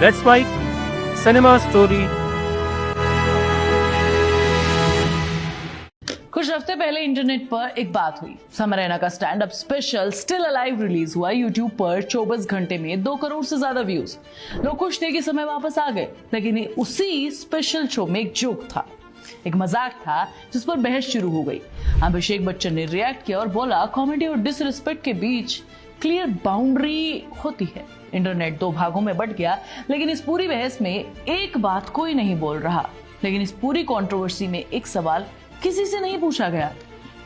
That's why cinema story. कुछ हफ्ते पहले इंटरनेट पर एक बात हुई। समय रैना का stand up special still alive release हुआ। यूट्यूब पर 24 घंटे में 2 करोड़ से ज्यादा व्यूज। लोग खुश थे कि समय वापस आ गए, लेकिन उसी स्पेशल शो में एक जोक था, एक मजाक था जिस पर बहस शुरू हो गई। अभिषेक बच्चन ने रिएक्ट किया और बोला, कॉमेडी और डिसरिस्पेक्ट के बीच क्लियर बाउंड्री होती है। इंटरनेट 2 भागों में बट गया, लेकिन इस पूरी बहस में एक बात कोई नहीं बोल रहा। लेकिन इस पूरी कंट्रोवर्सी में एक सवाल किसी से नहीं पूछा गया।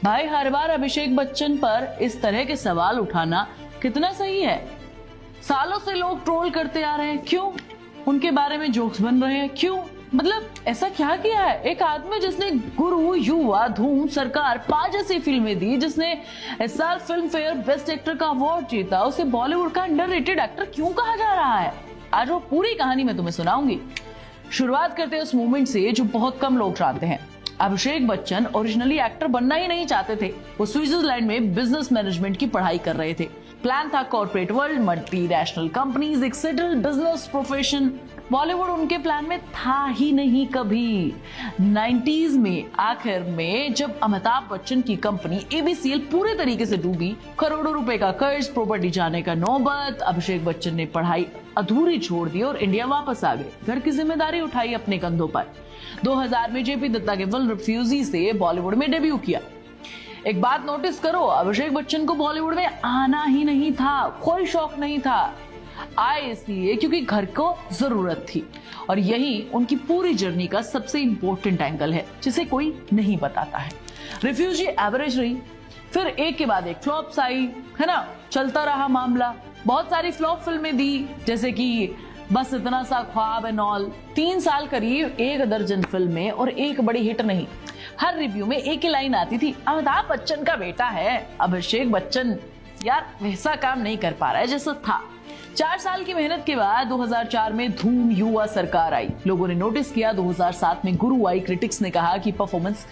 भाई, हर बार अभिषेक बच्चन पर इस तरह के सवाल उठाना कितना सही है? सालों से लोग ट्रोल करते आ रहे हैं, क्यों? उनके बारे में जोक्स बन रहे हैं, क्यों? मतलब ऐसा क्या किया है? एक आदमी जिसने गुरु, युवा, धूम, सरकार 5 जैसी फिल्में दी, जिसने इस साल फिल्म फेयर बेस्ट एक्टर का अवार्ड जीता, उसे बॉलीवुड का अंडररेटेड एक्टर क्यों कहा जा रहा है? आज वो पूरी कहानी मैं तुम्हें सुनाऊंगी। शुरुआत करते हैं उस मोमेंट से जो बहुत कम लोग जानते हैं। अभिषेक बच्चन ओरिजिनली एक्टर बनना ही नहीं चाहते थे। वो स्विट्जरलैंड में बिजनेस मैनेजमेंट की पढ़ाई कर रहे थे। प्लान था कॉर्पोरेट वर्ल्ड, मल्टीनेशनल कंपनीज, एक सेटल्ड बिजनेस प्रोफेशन। बॉलीवुड उनके प्लान में था ही नहीं कभी। 90s में आखिर में जब अमिताभ बच्चन की कंपनी ABCL पूरे तरीके से डूबी, करोड़ों रुपए का कर्ज, प्रॉपर्टी जाने का नौबत, अभिषेक बच्चन ने पढ़ाई अधूरी छोड़ दी और इंडिया वापस आ गए। घर की जिम्मेदारी उठाई अपने कंधों पर। 2000 में JP दत्ता के फिल्म रिफ्यूजी से बॉलीवुड में डेब्यू किया। एक बात नोटिस करो, अभिषेक बच्चन को बॉलीवुड में आना ही नहीं था, कोई शौक नहीं था। आए इसलिए क्योंकि घर को जरूरत थी, और यही उनकी पूरी जर्नी का सबसे इंपॉर्टेंट एंगल है जिसे कोई नहीं बताता है। रिफ्यूजी एवरेज रही, फिर एक के बाद एक फ्लॉप्स आई, है ना, चलता रहा मामला। बहुत सारी फ्लॉप फिल्में दी, जैसे कि बस इतना सा ख्वाब एंड ऑल। 3 साल करीब 1 दर्जन फिल्में और एक बड़ी हिट नहीं। हर रिव्यू में एक ही लाइन आती थी, अमिताभ बच्चन का बेटा है अभिषेक बच्चन। यार, वैसा काम नहीं कर पा रहा है जैसा था। 4 साल की मेहनत के बाद 2004 में धूम, युवा, सरकार आई। लोगों ने नोटिस किया। 2007 में गुरु आई। क्रिटिक्स ने कहा कि परफॉर्मेंस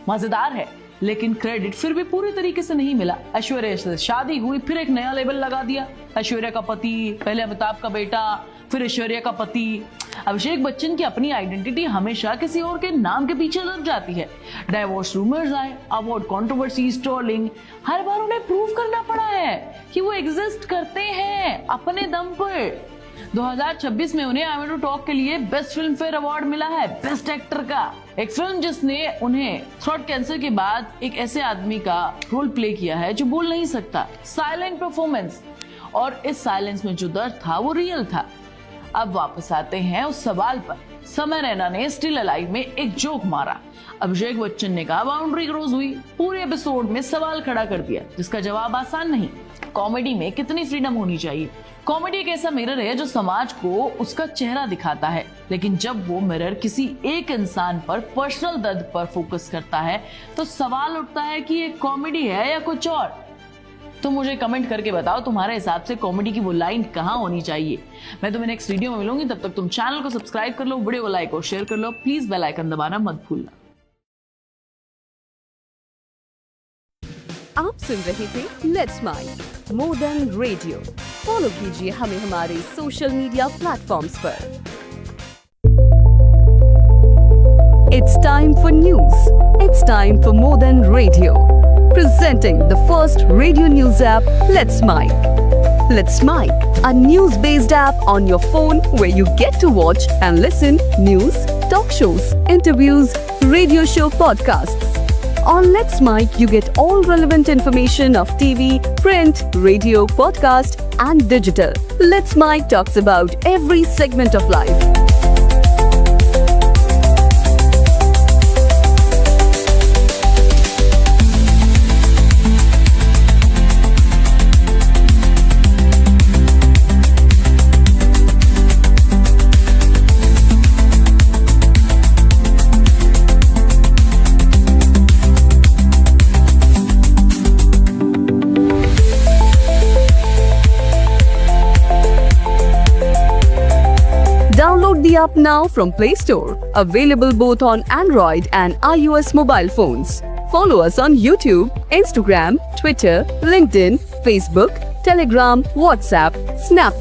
मजेदार है, लेकिन क्रेडिट फिर भी पूरी तरीके से नहीं मिला। ऐश्वर्या से शादी हुई, फिर एक नया लेबल लगा दिया, ऐश्वर्या का पति, पहले अमिताभ का बेटा, फिर ऐश्वर्या का पति। अभिषेक बच्चन की अपनी आइडेंटिटी हमेशा किसी और के नाम के पीछे लग जाती है। डाइवोर्स रूमर्स आए, अवार्ड कंट्रोवर्सीज, ट्रोलिंग, हर बार उन्हें प्रूव करना पड़ा है कि वो एग्जिस्ट करते हैं अपने दम पर। 2026 में उन्हें आई वांट टू टॉक के लिए बेस्ट फिल्म फेयर अवार्ड मिला है, बेस्ट एक्टर का। एक फिल्म जिसने उन्हें थ्रोट कैंसर के बाद एक ऐसे आदमी का रोल प्ले किया है जो बोल नहीं सकता। साइलेंट परफॉर्मेंस, और इस साइलेंस में जो दर्द था वो रियल था। अब वापस आते हैं उस सवाल पर। समय रैना ने स्टिल अलाइव में एक जोक मारा। अभिषेक बच्चन ने कहा, बाउंड्री क्रॉस हुई। पूरे एपिसोड में सवाल खड़ा कर दिया जिसका जवाब आसान नहीं। कॉमेडी में कितनी फ्रीडम होनी चाहिए? कॉमेडी एक ऐसा मिरर है जो समाज को उसका चेहरा दिखाता है, लेकिन जब वो मिरर किसी एक इंसान पर पर्सनल दर्द पर फोकस करता है तो सवाल उठता है कि ये कॉमेडी है या कुछ और। तो मुझे कमेंट करके बताओ, तुम्हारे हिसाब से कॉमेडी की वो लाइन कहाँ होनी चाहिए। मैं तुम्हें नेक्स्ट वीडियो में मिलूंगी। तब तक तुम चैनल को सब्सक्राइब कर लो, वीडियो को लाइक और शेयर कर लो। प्लीज बेल आइकन दबाना मत भूलना। आप सुन रहे थे let's mind more than radio. Follow कीजिए हमें हमारे सोशल मीडिया प्लेटफॉर्म्स पर। It's time for news. It's time for more than radio. Presenting the first radio news app, Let's Mic. Let's Mic, a news-based app on your phone where you get to watch and listen news, talk shows, interviews, radio show podcasts. On Let's Mic, you get all relevant information of TV, print, radio, podcast, and digital. Let's Mic talks about every segment of life. Download the app now from Play Store. Available both on Android and iOS mobile phones. Follow us on YouTube, Instagram, Twitter, LinkedIn, Facebook, Telegram, WhatsApp, Snap.